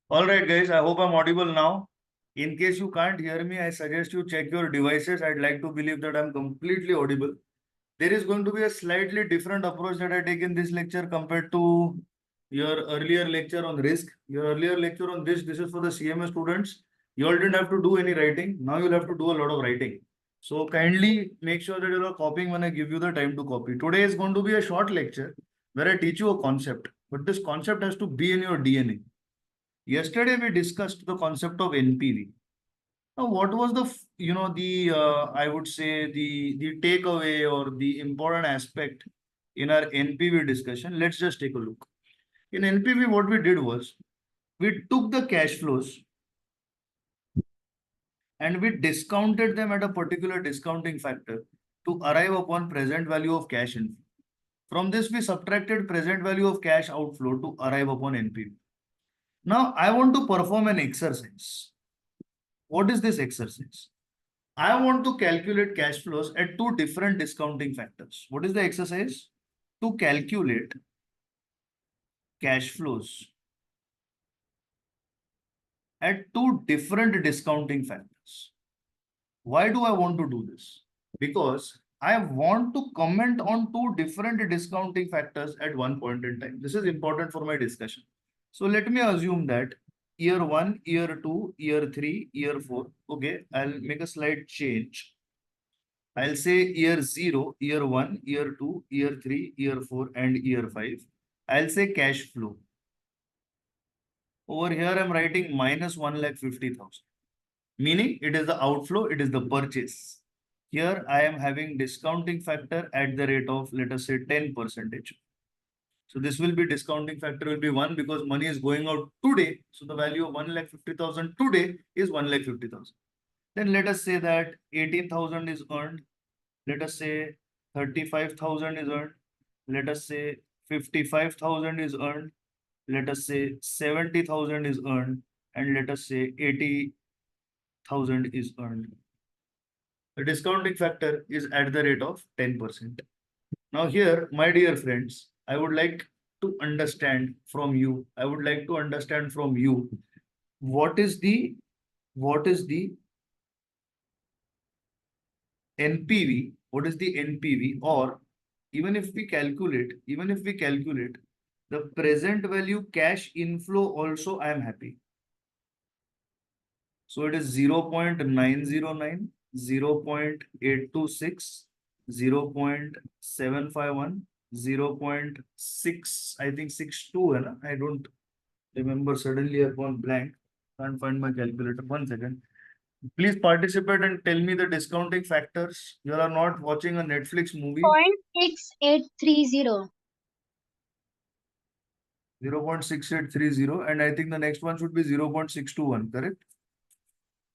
All right, guys, I hope I'm audible now. In case you can't hear me, I suggest you check your devices. I'd like to believe that I'm completely audible. There is going to be a slightly different approach that I take in this lecture compared to your earlier lecture on risk. Your earlier lecture on this is for the CMA students. You all didn't have to do any writing. Now you'll have to do a lot of writing. So kindly make sure that you are copying when I give you the time to copy. Today is going to be a short lecture where I teach you a concept, but this concept has to be in your DNA. Yesterday we discussed the concept of NPV. Now, what was I would say the takeaway or the important aspect in our NPV discussion? Let's just take a look. In NPV, what we did was we took the cash flows and we discounted them at a particular discounting factor to arrive upon present value of cash inflow. From this, we subtracted present value of cash outflow to arrive upon NPV. Now, I want to perform an exercise. What is this exercise? I want to calculate cash flows at two different discounting factors. What is the exercise? To calculate cash flows at two different discounting factors. Why do I want to do this? Because I want to comment on two different discounting factors at one point in time. This is important for my discussion. So let me assume that year 1, year 2, year 3, year 4. Okay, I'll make a slight change. I'll say year 0, year 1, year 2, year 3, year 4, and year 5. I'll say cash flow. Over here, I'm writing minus 1,50,000. Meaning it is the outflow, it is the purchase. Here I am having discounting factor at the rate of, let us say, 10%. So this will be discounting factor will be 1 because money is going out today. So the value of 1,50,000 today is 1,50,000. Then let us say that 18,000 is earned. Let us say 35,000 is earned. Let us say 55,000 is earned. Let us say 70,000 is earned. And let us say 80,000 is earned. The discounting factor is at the rate of 10%. Now here, my dear friends, I would like to understand from you. I would like to understand from you what is the NPV, what is the NPV, or even if we calculate the present value cash inflow also, I am happy. So it is 0.909, 0.826, 0.751, 0.6, I think 62, I don't remember, suddenly I've gone blank. Can't find my calculator. 1 second. Please participate and tell me the discounting factors. You are not watching a Netflix movie. 0.6830. 0.6830, and I think the next one should be 0.621, correct?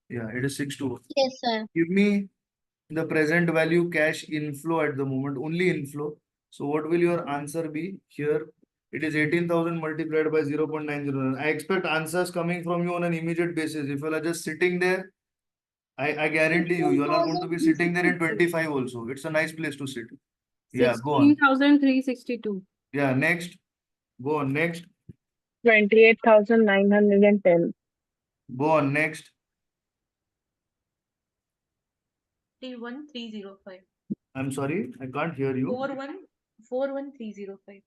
Yeah, it is 621. Yes, sir. Give me the present value cash inflow at the moment, only inflow. So what will your answer be here? It is 18,000 multiplied by 0.909. I expect answers coming from you on an immediate basis. If you are just sitting there, I guarantee you all are going to be sitting there in 25 also. It's a nice place to sit. Yeah, go on. 16,362. Yeah, next. Go on, next. 28,910. Go on, next. 41305. I'm sorry, I can't hear you. 41305. 41305.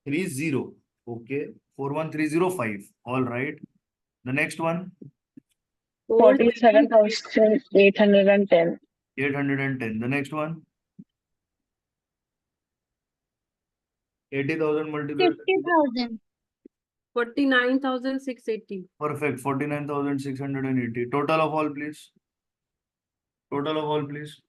305. Okay. 41305. All right. The next one. 47,810. 810. The next one. 80,000 multiplied. 50,000. 49,680. Perfect. 49,680. Total of all, please. Total of all, please.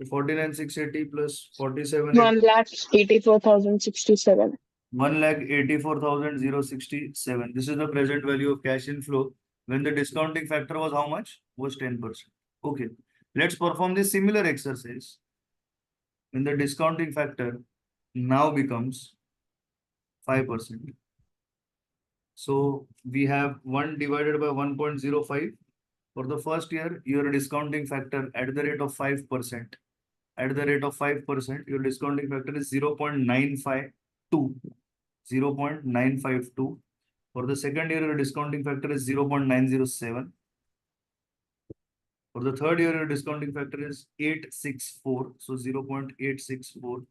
49,680 plus 47. 1,84,067. 1,84,067. This is the present value of cash inflow when the discounting factor was how much? Was 10%. Okay. Let's perform this similar exercise when the discounting factor now becomes 5%. So we have 1 divided by 1.05. For the first year, your discounting factor at the rate of 5%. At the rate of 5%, your discounting factor is 0.952. 0.952. For the second year, your discounting factor is 0.907. For the third year, your discounting factor is 864, so 0.864.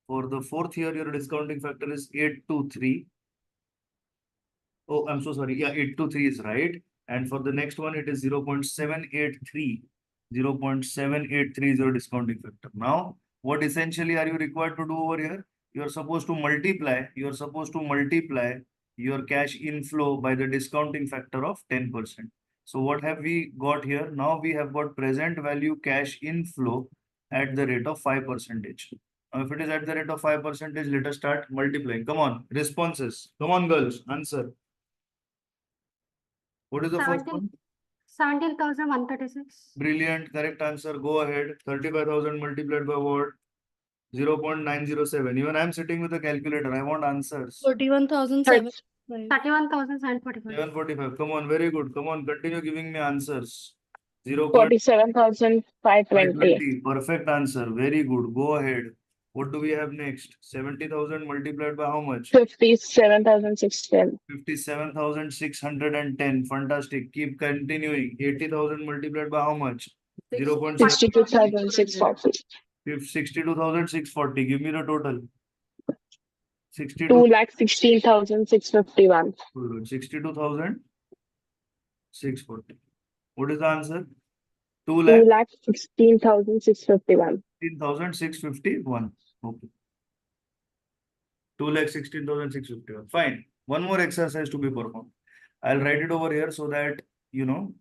For the fourth year, your discounting factor is 823. Oh, I'm so sorry. Yeah, 823 is right. And for the next one, it is 0.783. 0.783 is your discounting factor. Now, what essentially are you required to do over here? You are supposed to multiply your cash inflow by the discounting factor of 10%. So what have we got here? Now we have got present value cash inflow at the rate of 5%. Now, if it is at the rate of 5%, let us start multiplying. Come on, responses. Come on, girls, answer. What is the first 17 one? 17,136. Brilliant, correct answer. Go ahead. 35,000 multiplied by what? 0.907. Even I'm sitting with a calculator. I want answers. 41,007. 31,745. 745. Come on, very good. Come on, continue giving me answers. 47,520. Perfect answer. Very good. Go ahead. What do we have next? 70,000 multiplied by how much? 57,610. 57,610. Fantastic. Keep continuing. 80,000 multiplied by how much? 0.7. 62,640. 62,640. Give me the total. 62. 2,16,651. 62,640. What is the answer? 2,16,651. 2,16,651. Okay. 2,16,651. Fine. One more exercise to be performed. I'll write it over here so that, we don't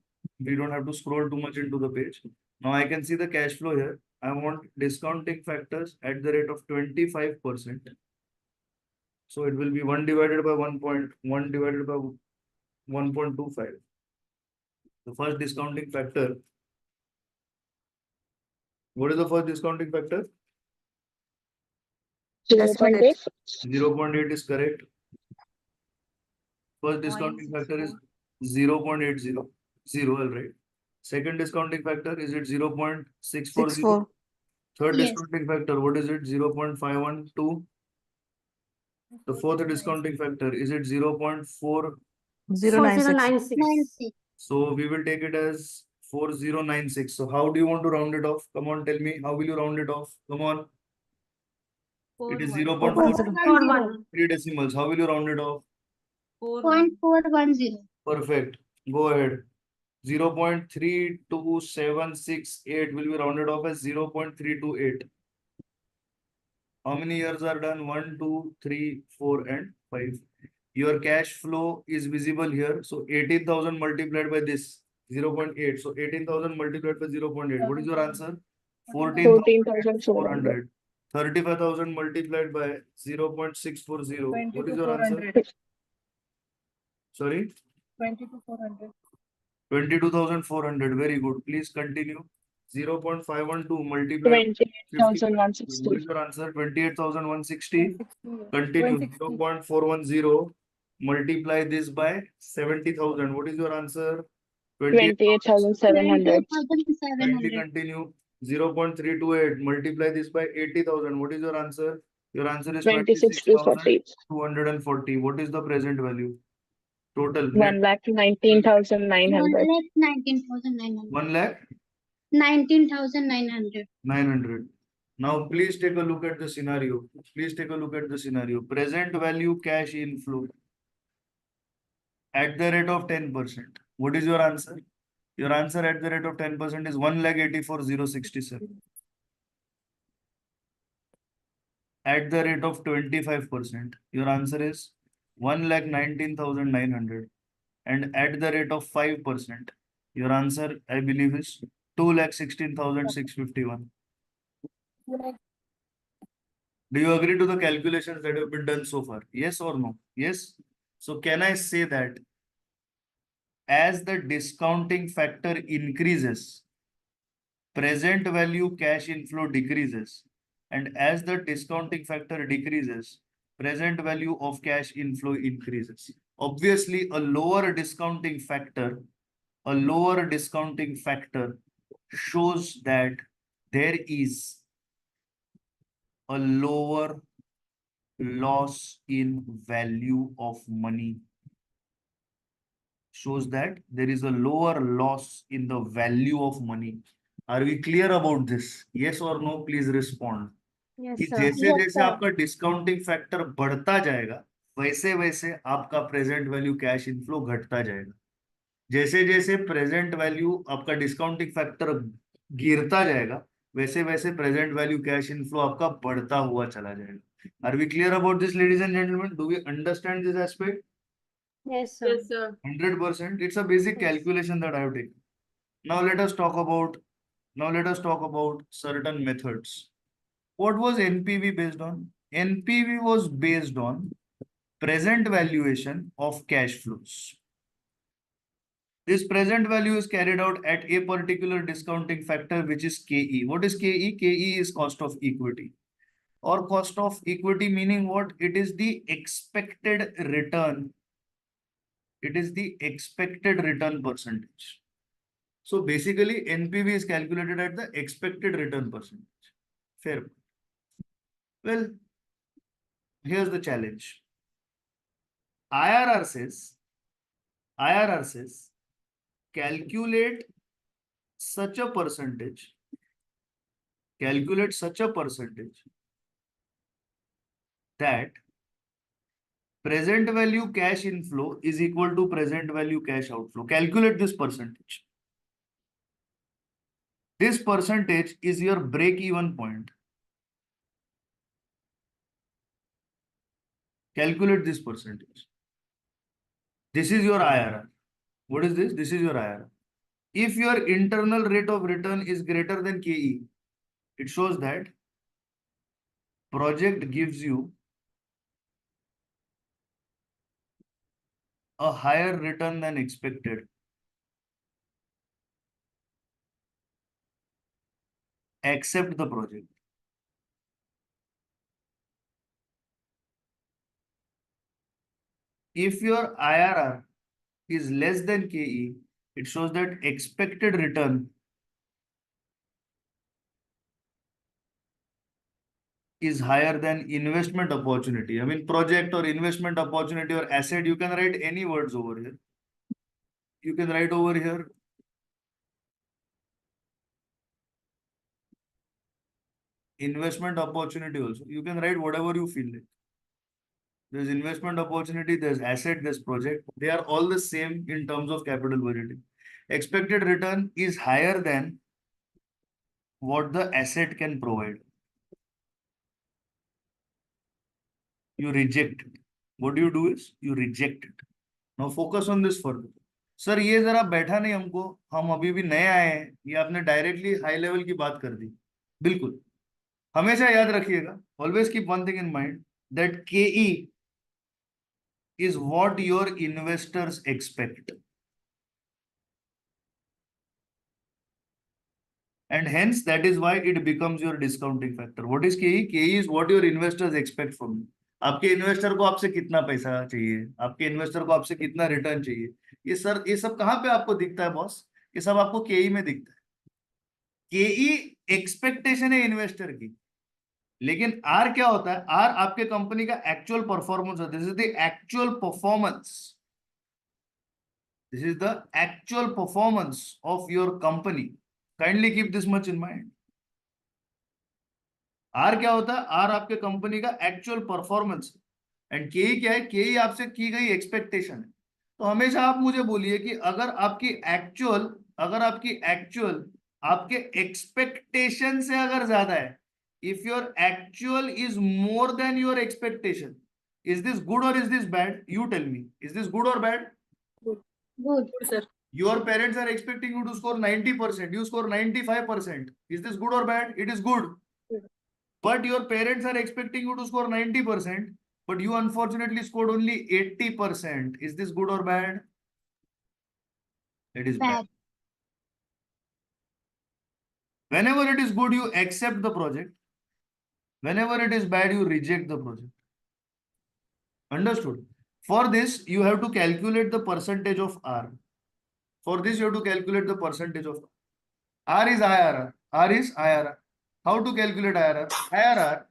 have to scroll too much into the page. Now I can see the cash flow here. I want discounting factors at the rate of 25%. So it will be 1 divided by 1.1 divided by 1.25. The first discounting factor. What is the first discounting factor? 0.8. 0.8 is correct. First discounting factor is 0.80. All right. Second discounting factor, is it 0.640? Third Yes. discounting factor, what is it? 0.512. The fourth discounting factor, is it 0.4? 4096. So we will take it as 4096. So how do you want to round it off? Come on, tell me. How will you round it off? Come on. It is 0.41. 3 decimals. How will you round it off? 0.410. Perfect. Go ahead. 0.32768 will be rounded off as 0.328. How many years are done? 1, 2, 3, 4, and 5. Your cash flow is visible here. So 18,000 multiplied by this 0.8. So 18,000 multiplied by 0.8. What is your answer? 14,400. 35,000 multiplied by 0.640. What is your answer? Sorry? 22,400. Very good. Please continue. 0.512 multiplied by 28,160. What is your answer? 28,160. Continue. 0.410 multiply this by 70,000. What is your answer? 28,700. Kindly continue. 0.328 multiply this by 80,000. What is your answer? Your answer is 26,240. 26,240. What is the present value? Total. net 1,19,900. 19,900. 1 lakh 19,900. 900. Now, please take a look at the scenario. Please take a look at the scenario. Present value cash inflow at the rate of 10%. What is your answer? Your answer at the rate of 10% is 1,84,067. At the rate of 25%, your answer is 1,19,900. And at the rate of 5%, your answer, I believe, is 2,16,651. Do you agree to the calculations that have been done so far? Yes or no? Yes. So can I say that as the discounting factor increases, present value cash inflow decreases, and as the discounting factor decreases, present value of cash inflow increases. Obviously, a lower discounting factor shows that there is a lower loss in value of money. Shows that there is a lower loss in the value of money. Are we clear about this? Yes or no? Please respond. Yes, कि sir. जैसे Yes, जैसे sir. आपका discounting factor बढ़ता जाएगा वैसे वैसे आपका present value cash inflow घटता जाएगा. जैसे जैसे प्रेजेंट वैल्यू आपका डिस्काउंटिंग फैक्टर गिरता जाएगा वैसे वैसे प्रेजेंट वैल्यू कैश इनफ्लो आपका बढ़ता हुआ चला जाएगा. Are we clear about this ladies and gentleman? Do we understand this aspect? Yes, sir. 100%. It's a basic Yes. calculation that I have taken. Now let us talk about certain methods. What was NPV based on? NPV was based on present valuation of cash flows. This present value is carried out at a particular discounting factor, which is KE. What is KE? KE is cost of equity. Or cost of equity meaning what? It is the expected return. It is the expected return percentage. So basically, NPV is calculated at the expected return percentage. Fair. Well, here's the challenge. IRR says, calculate such a percentage that present value cash inflow is equal to present value cash outflow. Calculate this percentage. This percentage is your break-even point. Calculate this percentage. This is your IRR. What is this? This is your IRR. If your internal rate of return is greater than KE, it shows that project gives you a higher return than expected. Accept the project. If your IRR is less than KE, it shows that expected return is higher than investment opportunity. I mean, project or investment opportunity or asset, you can write any words over here. You can write over here investment opportunity also. You can write whatever you feel like. There's investment opportunity, there's asset, there's project. They are all the same in terms of capital budgeting. Expected return is higher than what the asset can provide. You reject it. What do you do is you reject it. Now focus on this further. Sir ये जरा बैठा नहीं हमको, हम अभी भी नए आए हैं, ये आपने डायरेक्टली हाई लेवल की बात कर दी. बिल्कुल हमेशा याद रखिएगा, always keep one thing in mind that KE is what your investors expect. And hence that is why it becomes your discounting factor. What is KE? KE is what your investors expect from you. आपके investor को आपसे कितना पैसा चाहिए, आपके investor को आपसे कितना रिटर्न चाहिए, ये सर ये सब कहाँ पे आपको दिखता है बॉस? ये सब आपको KE में दिखता है. KE एक्सपेक्टेशन है इन्वेस्टर की, लेकिन R क्या होता है? R आपके कंपनी का एक्चुअल परफॉर्मेंस होता है. This is the actual performance. This is the actual performance of your company. Kindly keep this much in mind. R क्या होता है? R आपके कंपनी का एक्चुअल परफॉर्मेंस एंड KE क्या है? KE आपसे की गई एक्सपेक्टेशन है. तो हमेशा आप मुझे बोलिए कि अगर आपकी एक्चुअल आपके एक्सपेक्टेशन से अगर ज्यादा है, if your actual is more than your expectation, is this good or is this bad? You tell me, is this good or bad? Good. Sir. Your parents are expecting you to score 90%. You score 95%. Is this good or bad? It is good. Good. But your parents are expecting you to score 90%, but you unfortunately scored only 80%. Is this good or bad? It is bad. Bad. Whenever it is good, you accept the project. Whenever it is bad, you reject the project. Understood? For this, you have to calculate the percentage of R. For this, you have to calculate the percentage of R is IRR. R is IRR. How to calculate IRR? IRR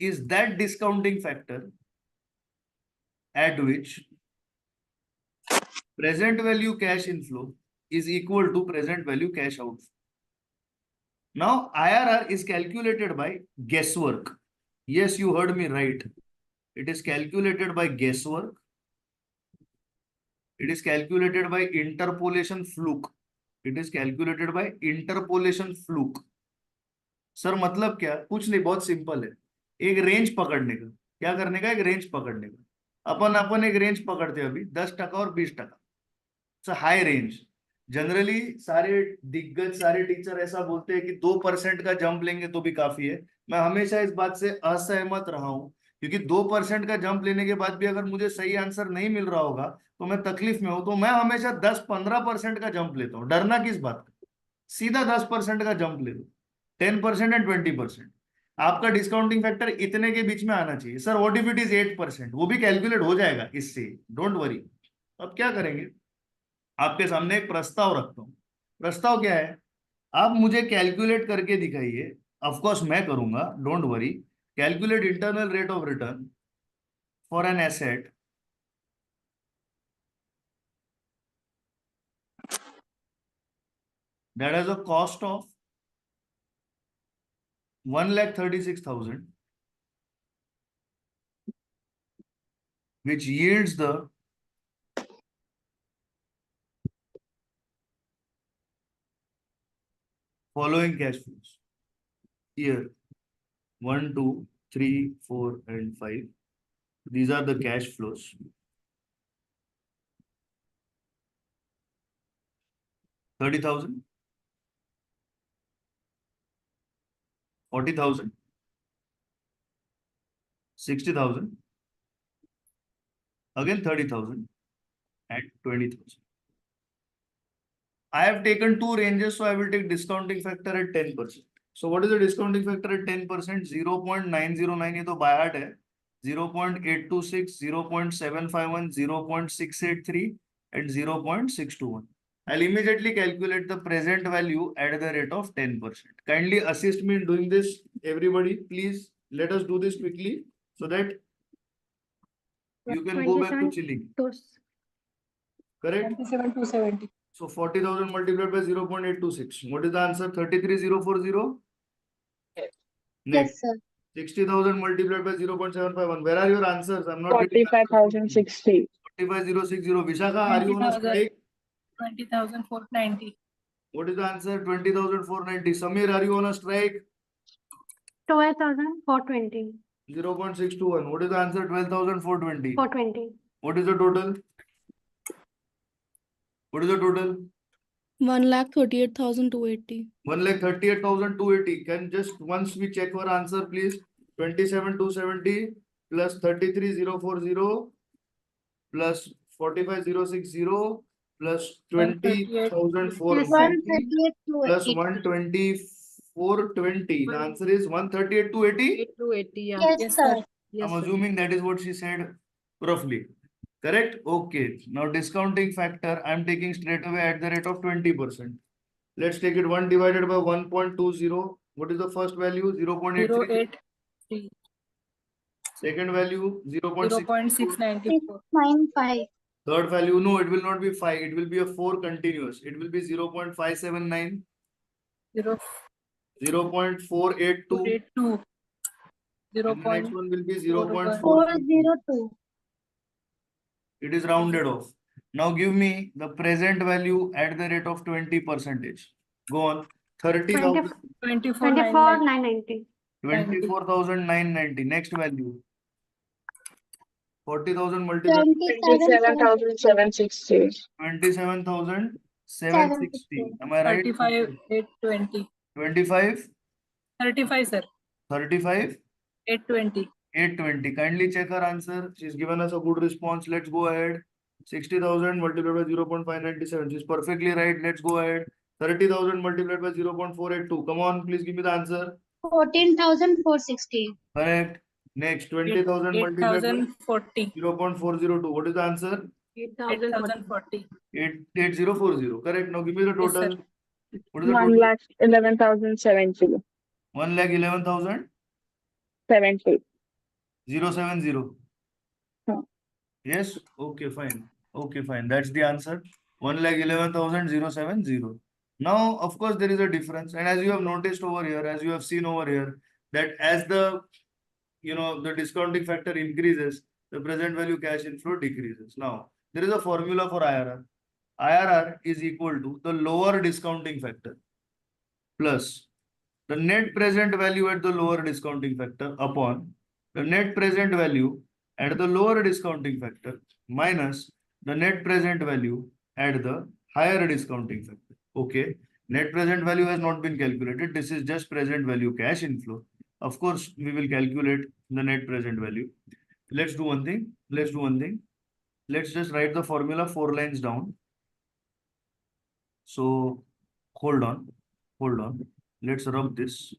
is that discounting factor at which present value cash inflow is equal to present value cash outflow. Now, IRR is calculated by guesswork. Yes, you heard me right. It is calculated by guesswork. It is calculated by interpolation fluke. It is calculated by interpolation fluke. Sir मतलब क्या? कुछ नहीं, बहुत simple है. एक range पकड़ने का. क्या करने का? एक रेंज पकड़ने का. अपन एक रेंज पकड़ते हैं अभी 10% और 20%. It's high range. जनरली सारे दिग्गज सारे टीचर ऐसा बोलते हैं कि 2% का जंप लेंगे तो भी काफी है. मैं हमेशा इस बात से असहमत रहा हूं, क्योंकि 2% का जंप लेने के बाद भी अगर मुझे सही आंसर नहीं मिल रहा होगा तो मैं तकलीफ में हूं. तो मैं हमेशा 10-15% का जंप लेता हूँ. डरना किस बात का? सीधा 10% का जंप ले लो. 10% एंड 20%. आपका डिस्काउंटिंग फैक्टर इतने के बीच में आना चाहिए. Sir what if it is 8%? वो भी कैलकुलेट हो जाएगा इससे, डोंट वरी. अब क्या करेंगे? आपके सामने एक प्रस्ताव रखता हूं. प्रस्ताव क्या है? आप मुझे कैलकुलेट करके दिखाइए. ऑफ कोर्स मैं करूंगा, don't worry. Calculate internal rate of return for an asset that has a cost of 1,36,000, which yields the following cash flows. Here, 1, 2, 3, 4, and 5. These are the cash flows. 30,000, 40,000, 60,000, again 30,000, and 20,000. I have taken two ranges, so I will take discounting factor at 10%. So what is the discounting factor at 10%? 0.909, ये तो by heart है. 0.826, 0.751, 0.683, and 0.621. I'll immediately calculate the present value at the rate of 10%. Kindly assist me in doing this, everybody. Please let us do this quickly so that you can go back to 27 chilling. Those. Correct? 27,270. So 40,000 multiplied by 0.826. What is the answer? 33,040? Yes. Next. Yes, sir. 60,000 multiplied by 0.751. Where are your answers? I'm not getting 45,060. 45,060. Vishakha, are you on a 20,000. strike? 20,490. What is the answer? 20,490. Samir, are you on a strike? 12,420. 0.621. What is the answer? 12,420. 420. What is the total? What is the total? 1,38,280. 1,38,280. Can just once we check our answer, please. 27,270 plus 33,040 plus 45,060 plus 20,490 plus 124,20. The answer is 138,280. 280, yeah. Yes, sir. Yes, I'm sir. assuming that is what she said roughly. Correct? Okay. Now discounting factor, I'm taking straight away at the rate of 20%. Let's take it 1 divided by 1.20. What is the first value? 0.83. 083. Second value 0.6. 0.694. 695. Third value, no, it will not be 5. It will be a 4 continuous. It will be 0.579, 0.482. 0.82. And the next one will be 0.4. 402. It is rounded off. Now give me the present value at the rate of 20%. Go on. 30,000, 24,990. 24,990. Next value. 40,000 multiplied 27,760. 27,760. Am I right? 35,820. 25, 35, sir. 35, 820. 820. Kindly check her answer. She's given us a good response. Let's go ahead. 60,000 multiplied by 0.597. She's perfectly right. Let's go ahead. 30,000 multiplied by 0.482. Come on, please give me the answer. 14,460. Correct. Next, 20,000 multiplied by 8,040. 0.402. What is the answer? 8,040. 8040. Correct. Now give me the Yes, total. sir. What is the total? 1,11,070. 1,11,000. 70. 070. Hmm. Yes, okay, fine. Okay, fine. That's the answer. 1,11,070. Now, of course, there is a difference. And as you have noticed over here, as you have seen over here, that as the the discounting factor increases, the present value cash inflow decreases. Now, there is a formula for IRR. IRR is equal to the lower discounting factor plus the net present value at the lower discounting factor upon the net present value at the lower discounting factor minus the net present value at the higher discounting factor. Okay, net present value has not been calculated. This is just present value cash inflow. Of course, we will calculate the net present value. Let's do one thing. Let's just write the formula 4 lines down. So hold on. Let's rub this.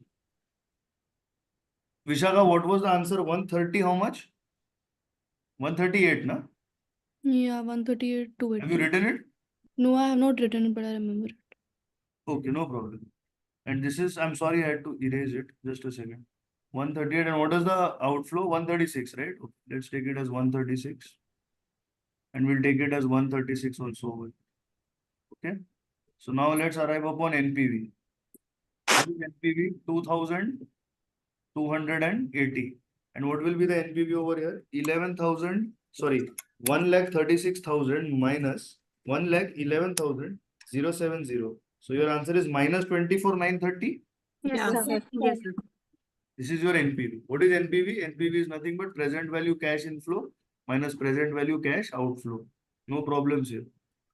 Vishaka, what was the answer? 130, how much? 138, na? Yeah, 138, Have you 280. written it? No, I have not written it, but I remember it. Okay, no problem. And this is, I'm sorry, I had to erase it. Just a second. 138, and what is the outflow? 136, right? Okay, let's take it as 136. And we'll take it as 136 also. Okay. So now let's arrive upon NPV. What is NPV? 2,280. And what will be the NPV over here? 11,000, sorry, 1,36,000 minus 1,11,070. So your answer is minus 24,930. Yeah, sir. Yes, sir. This is your NPV. What is NPV? NPV is nothing but present value cash inflow minus present value cash outflow. No problems here.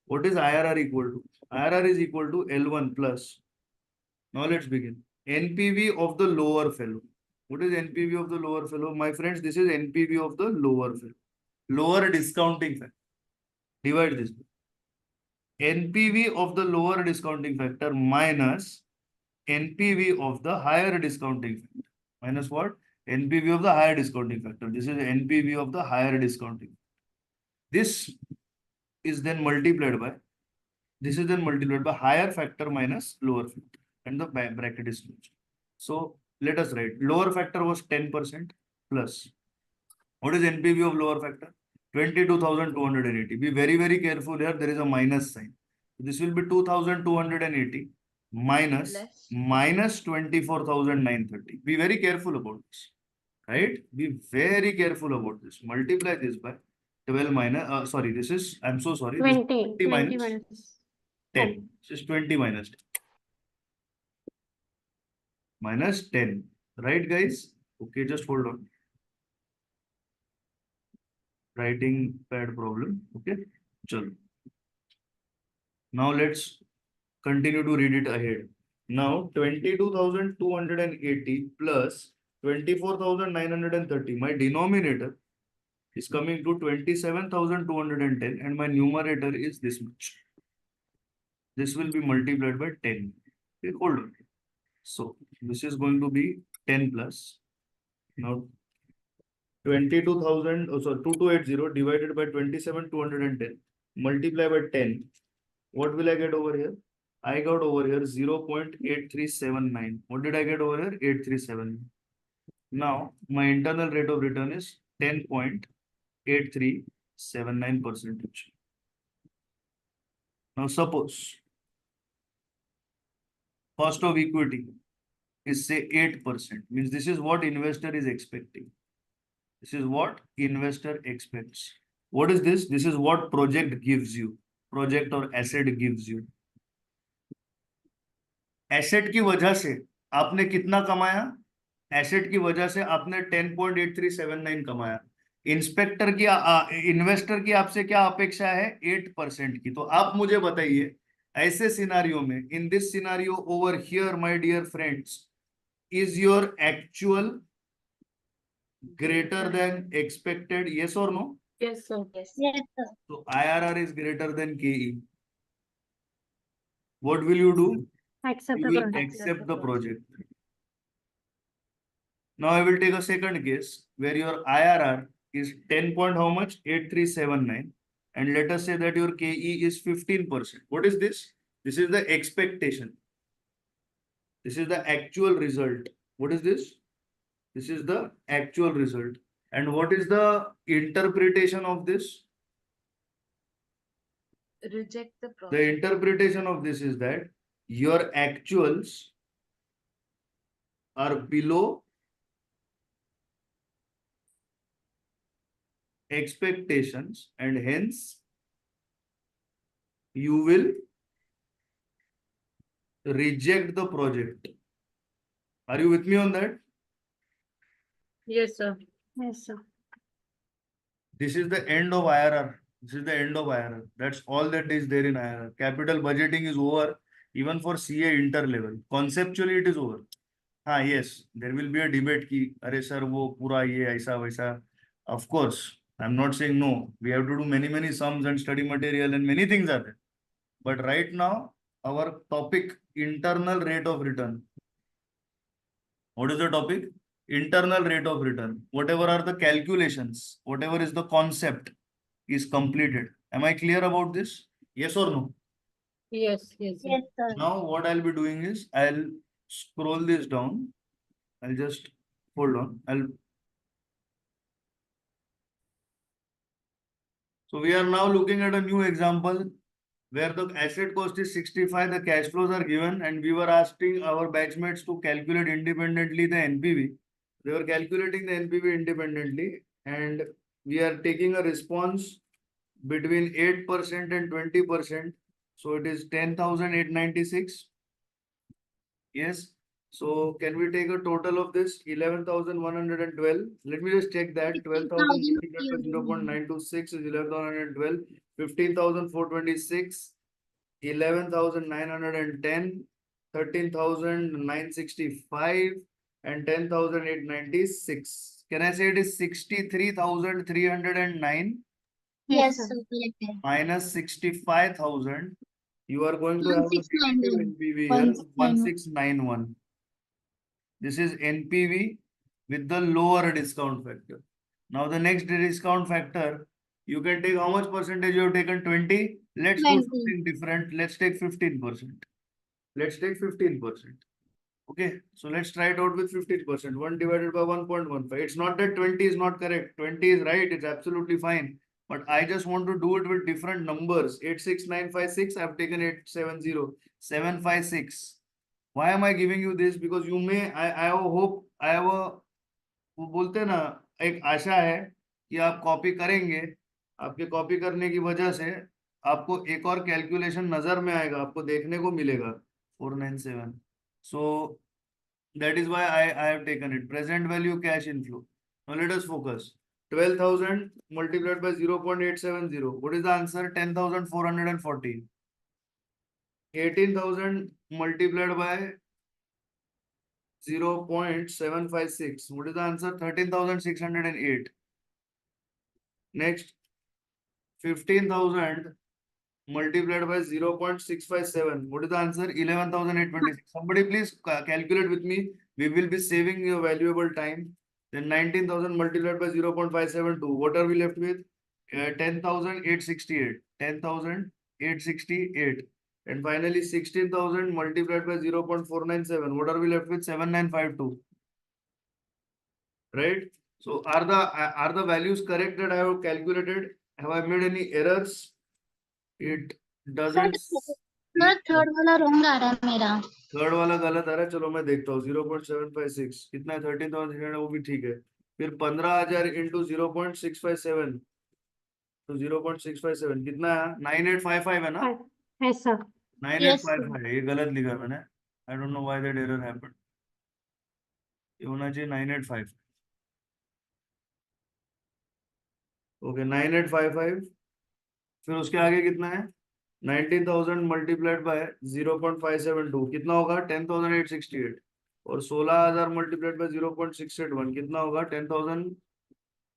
What is IRR equal to? IRR is equal to L1 plus. Now let's begin. NPV of the lower fellow. What is NPV of the lower fellow? My friends, this is NPV of the lower fellow. Lower discounting factor. Divide this. NPV of the lower discounting factor minus NPV of the higher discounting factor. Minus what? NPV of the higher discounting factor. This is NPV of the higher discounting. This is then multiplied by higher factor minus lower factor, and the bracket is closed. So let us write. Lower factor was 10% plus. What is NPV of lower factor? 22,280. Be very, very careful here. There is a minus sign. This will be 2,280 minus 24,930. Be very careful about this. Right? Be very careful about this. Multiply this by 12 minus, sorry, this is, I'm so sorry. 20 minus minus 10. This is 20 minus 10. Minus 10. Right, guys? Okay, just hold on. Writing pad problem. Okay. Chalo. Now let's continue to read it ahead. Now 22,280 plus 24,930. My denominator is coming to 27,210 and my numerator is this much. This will be multiplied by 10. Okay, hold on. So this is going to be 10 plus. Now 22,000, oh sorry, 2280 divided by 27,210 multiply by 10. What will I get over here? I got over here 0.8379. What did I get over here? 8379. Now my internal rate of return is 10.8379%. Now suppose cost of equity is say 8%. Means this is what investor is expecting. This is what investor expects. What is this? This is what project gives you. Project or asset gives you. Asset की वजह से आपने कितना कमाया? Asset की वजह से आपने 10.8379 कमाया. इंस्पेक्टर की इन्वेस्टर की आपसे क्या अपेक्षा है? 8% की. तो आप मुझे बताइए ऐसे सिनारियो में, in this scenario over here, my dear friends, is your actual greater than expected? Yes or no? Yes, sir. Yes, sir. So IRR is greater than KE. What will you do? Accept You the will product. accept the project. Now I will take a second case where your IRR is 10 point how much? 8379. And let us say that your KE is 15%. What is this? This is the expectation. This is the actual result. What is this? This is the actual result. And what is the interpretation of this? Reject the The project. interpretation of this is that your actuals are below expectations and hence you will reject the project. Are you with me on that? Yes, sir. Yes, sir. This is the end of IRR. This is the end of IRR. That's all that is there in IRR. Capital budgeting is over even for CA inter level. Conceptually it is over. हाँ yes, there will be a debate कि अरे sir वो पूरा ये ऐसा वैसा. Of course, I'm not saying no. We have to do many sums and study material and many things are there. But right now, our topic internal rate of return. What is the topic? Internal rate of return. Whatever are the calculations, whatever is the concept is completed. Am I clear about this? Yes or no? Yes, yes. Yes, sir. Now what I'll be doing is I'll scroll this down. I'll just hold on. So we are now looking at a new example where the asset cost is 65, the cash flows are given, and we were asking our batchmates to calculate independently the NPV. They were calculating the NPV independently, and we are taking a response between 8% and 20%. So it is 10,896. Yes. So can we take a total of this 11,112? Let me just check that 12,000 multiplied by 0.926 is 11,112, 15,426, 11,910, 13,965 and 10,896. Can I say it is 63,309 Yes, sir. Correct. minus 65,000? You are going to have a 1691. negative NPV here, 1691. This is NPV with the lower discount factor. Now the next discount factor, you can take how much percentage you have taken? 20. Let's do 20. something different. Let's take 15%. Let's take 15%. Okay, so let's try it out with 15%. 1 divided by 1.15. It's not that 20 is not correct. 20 is right. It's absolutely fine. But I just want to do it with different numbers. 86956. I've taken 870. 756. Why am I giving you this? Because you may, I have a hope, I have a, वो बोलते हैं ना, एक आशा है कि आप copy करेंगे. आपके कॉपी करने की वजह से आपको एक और कैलकुलेशन नजर में आएगा, आपको देखने को मिलेगा 497. So that is why I have taken it. Present value cash inflow. Now let us focus. 12,000 multiplied by 0.870. What is the answer? 10,440. 18,000 multiplied by 0.756. What is the answer? 13,608. Next, 15,000 multiplied by 0.657. What is the answer? 11,826. Somebody please calculate with me. We will be saving your valuable time. Then 19,000 multiplied by 0.572. What are we left with? 10,868. 10,868. And finally 16,000 multiplied by 0.497. What are we left with? 7,952. Right? So are the values correct that I have calculated? Have I made any errors? It doesn't. Sir third वाला wrong आ रहा है मेरा. Third वाला गलत आ रहा है. चलो मैं देखता हूँ. 0.756 कितना है? 13,000. वो भी ठीक है. फिर 15,000 इंटू 0.657 तो 0.657 कितना है? 9855 है ना? Yes, sir. 9855. ये गलत लिखा मैंने. I don't know why that error happened. ये होना चाहिए 9855. ओके 9855. फिर उसके आगे कितना है? 19,000 मल्टीप्लाइड बाय 0.572 कितना होगा? 10,868. और 16,000 मल्टीप्लाइड बाय 0.681 कितना होगा? 10,000.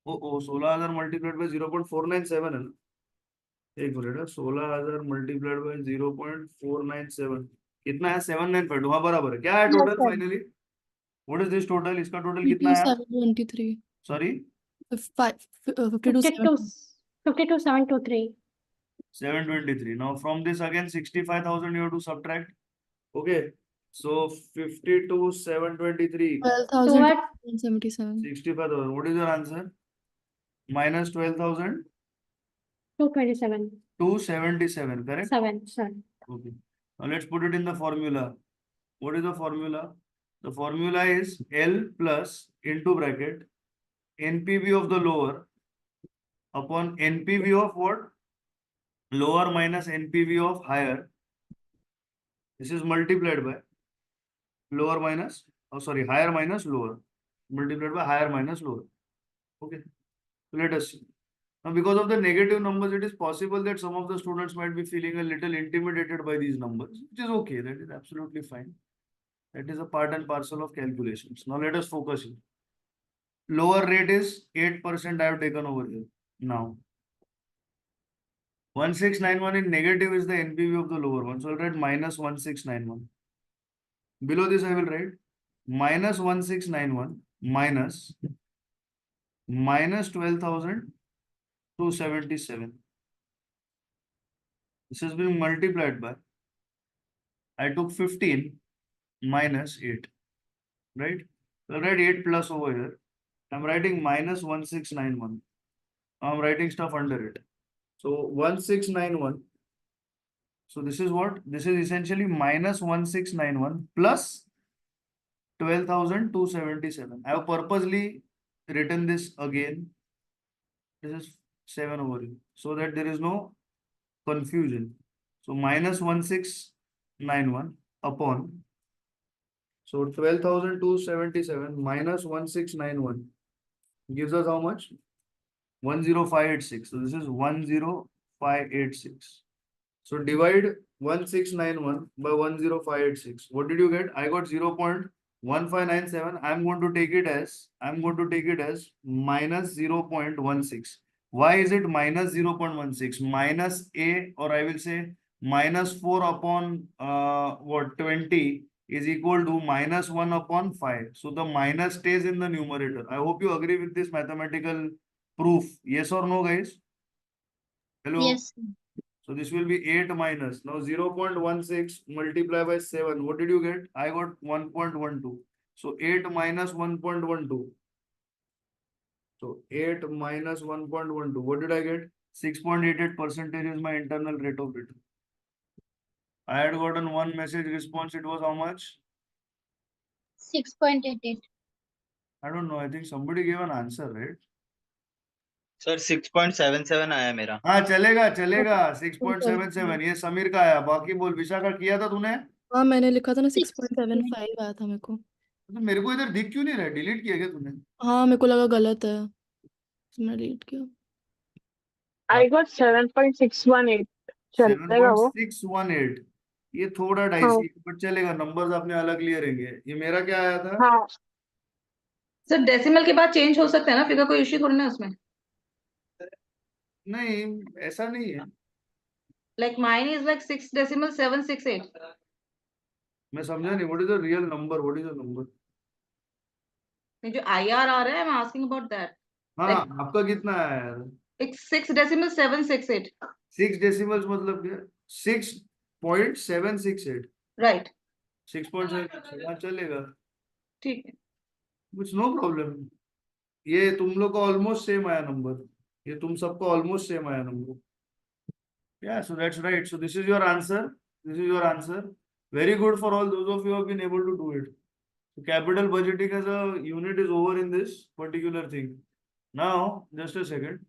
ओ 16,000 मल्टीप्लाइड बाय 0.497 है ना? एक मिनट है. 16,000 मल्टीप्लाइड बाय 0.497 कितना है? 7,952. हाँ बराबर है. क्या है total finally? What is this total? इसका टोटल कितना है? 723. Sorry 52,723. 723. Now from this again 65,000 you have to subtract. Okay. So 52,723. 12,077. 65,000. What is your answer? minus 12,000 227. 277, correct? 7, sorry. Okay. Now let's put it in the formula. What is the formula? The formula is L plus into bracket NPV of the lower upon NPV of what? Lower minus NPV of higher. This is multiplied by lower minus, oh sorry, higher minus lower. Multiplied by higher minus lower. Okay. So let us see. Now, because of the negative numbers, it is possible that some of the students might be feeling a little intimidated by these numbers, which is okay. That is absolutely fine. That is a part and parcel of calculations. Now, let us focus here. Lower rate is 8% I have taken over here. Now, 1691 in negative is the NPV of the lower one. So, I'll write minus 1691. Below this, I will write minus 1691 minus 12,277. This has been multiplied by, I took 15 minus 8, right? So I'll write 8 plus over here. I'm writing minus 1691. I'm writing stuff under it. So 1691. So this is what? This is essentially minus 1691 plus 12,277. I have purposely written this again. This is 7 over here so that there is no confusion. So minus 1691 upon. So 12,277 minus 1691 gives us how much? 10586. So this is 10586. So divide 1691 by 10586. What did you get? I got 0.1597. I'm going to take it as minus 0.16. Why is it minus 0.16? Minus a, or I will say minus 4 upon 20 is equal to minus 1 upon 5. So the minus stays in the numerator. I hope you agree with this mathematical proof. Yes or no, guys? Hello? Yes. So this will be 8 minus. Now 0.16 multiply by 7. What did you get? I got 1.12. So 8 minus 1.12. So 8 minus 1.12. What did I get? 6.88% is my internal rate of return. I had gotten one message response. It was how much? 6.88. I don't know. I think somebody gave an answer, right? Sir 6.77 आया मेरा. हाँ चलेगा 6.77. ये समीर का आया. बाकी बोल विशाखा किया था तूने? हाँ मैंने लिखा था ना 6. 6.75 आया था मेरे को. तो मेरे को इधर दिख क्यों नहीं रहा? डिलीट किया क्या तूने? हाँ मेरे को लगा गलत है तो मैंने डिलीट किया. I got 7.618. चलेगा वो? 7.618. ये थोड़ा डाइसी बट चलेगा. नंबर्स आपने अलग लिए रहेंगे. ये मेरा क्या आया था? हाँ. सर डेसिमल के बाद चेंज हो सकता है ना, फिगर कोई इश्यू थोड़ी ना उसमें. नहीं ऐसा नहीं है. Like mine is like 6.768. मैं समझा नहीं. What is the real number? What is the number? जो IR आ रहा है, I'm asking about that. हाँ आपका कितना आया यार? It's 6.768. 6 decimals मतलब क्या? 6.768. Right. 6.7. हाँ चलेगा. ठीक है. It's no problem. ये तुम लोग को ऑलमोस्ट सेम आया नंबर. ये तुम सबको ऑलमोस्ट सेम आया number. Yeah, so that's right. So this is your answer. This is your answer. Very good for all those of you who have been able to do it. So capital budgeting as a unit is over in this particular thing. Now, just a second.